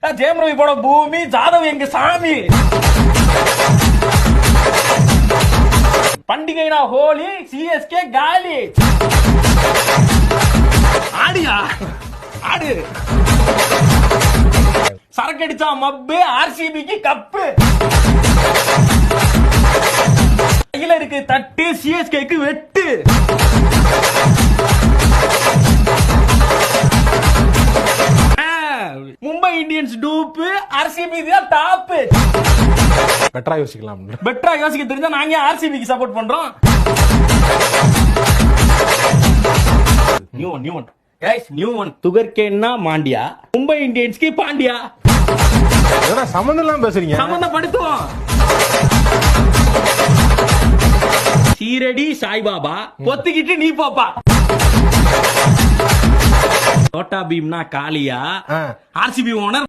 ஜெயம் ரவி போட பூமி, ஜாதவ் எங்க சாமி. பண்டிகைனா ஹோலி, சிஎஸ்கே காலி. ஆடியா ஆடு. சரக்கடிச்சா மப்பு, ஆர்சிபிக்கு கப்பு. கையில இருக்கு தட்டு, சிஎஸ்கேக்கு வெட்டு. மும்பை இந்தியன்ஸ் டூப்பு, ஆர்சிபி தான் டாப். பெட்டரா யோசிக்கலாம். பெட்டரா யோசிக்க தெரிஞ்சா நாங்க ஆர்சிபிக்கு சப்போர்ட் பண்றோம். நியூ ஒன் துகர்கேன்னா மாண்டியா, மும்பை இந்தியன்ஸ்க்கு பாண்டியா. சம்பந்தம் எல்லாம் பேசுறீங்க. சம்பந்தப்படுத்துவோம். சீரடி சாய்பாபா, பொத்துக்கிட்டு நீ போப்பா. சோட்டா பீம்னா காளியா, ஆர்சிபி ஓனர்